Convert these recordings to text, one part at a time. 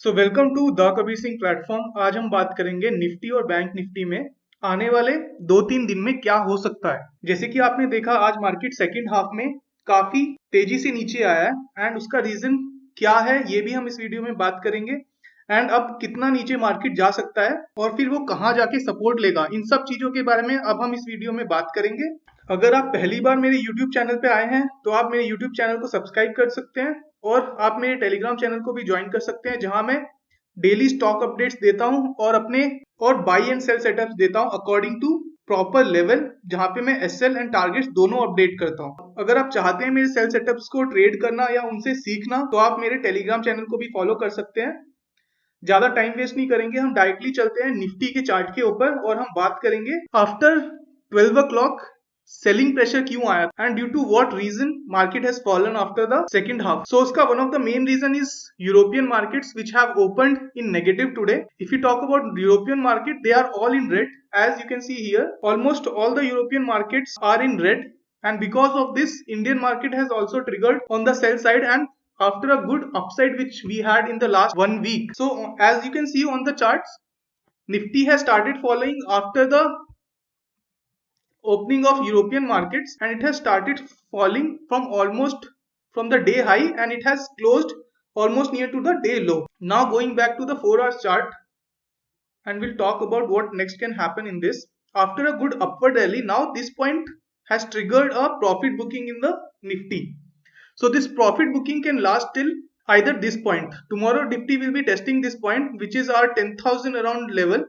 So welcome to the Kabir Singh platform. आज हम बात करेंगे निफ्टी और बैंक निफ्टी में आने वाले 2-3 दिन में क्या हो सकता है। जैसे कि आपने देखा आज मार्केट सेकंड हाफ में काफी तेजी से नीचे आया है एंड उसका रीजन क्या है ये भी हम इस वीडियो में बात करेंगे एंड अब कितना नीचे मार्केट जा सकता है और फिर वो कहाँ जाके सपोर्ट लेगा, इन सब चीजों के बारे में अब हम इस वीडियो में बात करेंगे। अगर आप पहली बार मेरे YouTube चैनल पे आए हैं तो आप मेरे YouTube चैनल को सब्सक्राइब कर सकते हैं और आप मेरे टेलीग्राम चैनल को भी ज्वाइन कर सकते हैं जहां मैं डेली स्टॉक अपडेट्स देता हूं और अपने और बाई एंड सेल सेटअप्स देता हूं अकॉर्डिंग टू प्रॉपर लेवल, जहां पे मैं एसएल एंड टारगेट्स दोनों अपडेट करता हूं। अगर आप चाहते हैं मेरे सेल सेटअप्स को ट्रेड करना या उनसे सीखना तो आप मेरे टेलीग्राम चैनल को भी फॉलो कर सकते हैं। ज्यादा टाइम वेस्ट नहीं करेंगे, हम डायरेक्टली चलते हैं निफ्टी के चार्ट के ऊपर और हम बात करेंगे आफ्टर 12 o'clock सेलिंग प्रेशर क्यों आया and due to what reason market has fallen after the second half. So उसका one of the main reason is European markets which have opened in negative today. If you talk about European market, they are all in red as you can see here. Almost all the European markets are in red, and because of this Indian market has also triggered on the sell side and after a good upside which we had in the last 1 week. So as you can see on the charts, Nifty has started following after the opening of European markets and it has started falling from almost from the day high and it has closed almost near to the day low. Now going back to the 4 hours chart, and we'll talk about what next can happen in this. After a good upward rally, now this point has triggered a profit booking in the Nifty. So this profit booking can last till either this point. Tomorrow Nifty will be testing this point which is our 10,000 around level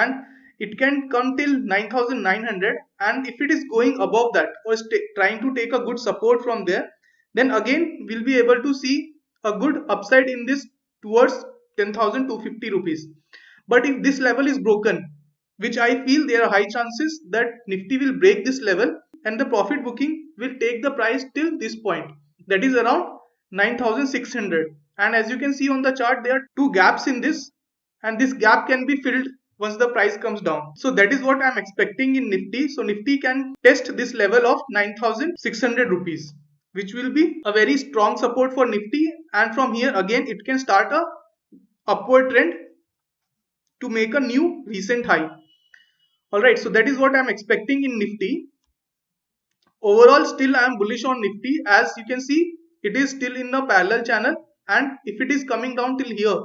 and it can come till 9,900, and if it is going above that or trying to take a good support from there, then again we'll be able to see a good upside in this towards 10,250 rupees. But if this level is broken, which I feel there are high chances that Nifty will break this level and the profit booking will take the price till this point, that is around 9,600. And as you can see on the chart, there are two gaps in this and this gap can be filled once the price comes down. So that is what I'm expecting in Nifty. So Nifty can test this level of 9,600 rupees, which will be a very strong support for Nifty, and from here again it can start a upward trend to make a new recent high. Alright, so that is what I'm expecting in Nifty. Overall still I am bullish on Nifty. As you can see, it is still in a parallel channel, and if it is coming down till here,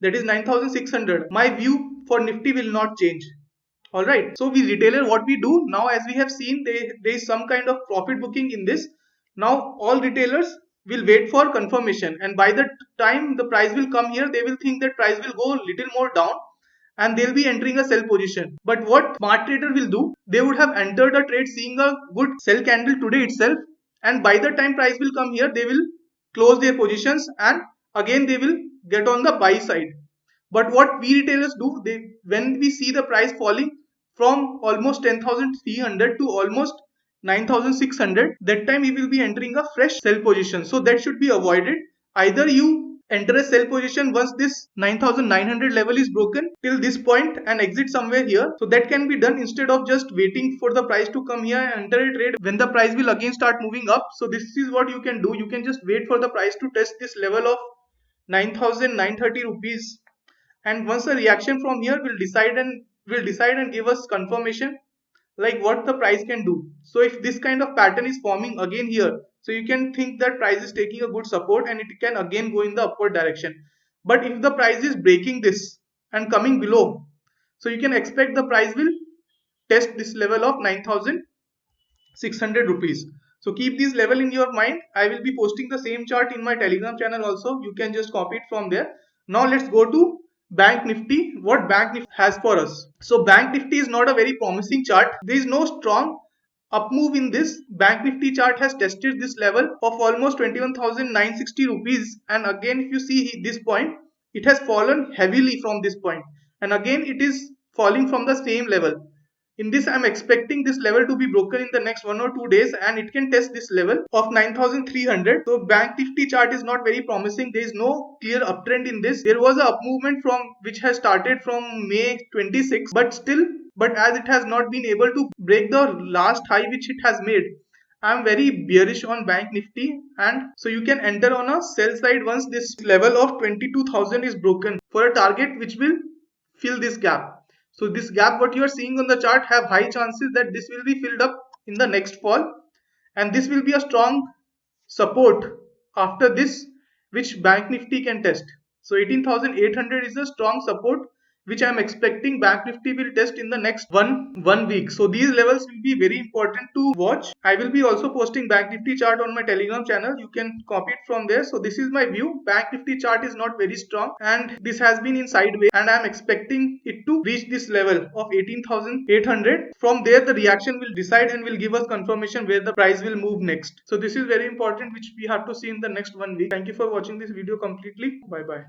that is 9,600, my view for Nifty will not change. Alright, so we retailer, what we do now, as we have seen, there is some kind of profit booking in this. Now all retailers will wait for confirmation, and by the time the price will come here, they will think that price will go little more down and they'll be entering a sell position. But what smart trader will do, they would have entered a trade seeing a good sell candle today itself, and by the time price will come here, they will close their positions and again they will get on the buy side. But what we retailers do, when we see the price falling from almost 10,300 to almost 9,600, that time we will be entering a fresh sell position. So that should be avoided. Either you enter a sell position once this 9,900 level is broken till this point and exit somewhere here. So that can be done instead of just waiting for the price to come here and enter a trade when the price will again start moving up. So this is what you can do. You can just wait for the price to test this level of 9,930 rupees, and once a reaction from here will decide and give us confirmation like what the price can do. So if this kind of pattern is forming again here, so you can think that price is taking a good support and it can again go in the upward direction. But if the price is breaking this and coming below, so you can expect the price will test this level of 9,600 rupees. So keep this level in your mind. I will be posting the same chart in my Telegram channel also. You can just copy it from there. Now let's go to Bank Nifty. What Bank Nifty has for us. So Bank Nifty is not a very promising chart. There is no strong up move in this. Bank Nifty chart has tested this level of almost 21,960 rupees, and again if you see this point, it has fallen heavily from this point, and again it is falling from the same level. In this, I am expecting this level to be broken in the next 1 or 2 days, and it can test this level of 9,300. So Bank Nifty chart is not very promising. There is no clear uptrend in this. There was a up movement from which has started from May 26, but as it has not been able to break the last high which it has made, I'm very bearish on Bank Nifty, and so you can enter on a sell side once this level of 22,000 is broken for a target which will fill this gap. So this gap what you are seeing on the chart have high chances that this will be filled up in the next fall, and this will be a strong support after this which Bank Nifty can test. So 18,800 is a strong support which I am expecting Bank Nifty will test in the next one week. So these levels will be very important to watch. I will be also posting Bank Nifty chart on my Telegram channel. You can copy it from there. So this is my view. Bank Nifty chart is not very strong and this has been in sideways, and I am expecting it to reach this level of 18,800. From there the reaction will decide and will give us confirmation where the price will move next. So this is very important which we have to see in the next 1 week. Thank you for watching this video completely. Bye bye.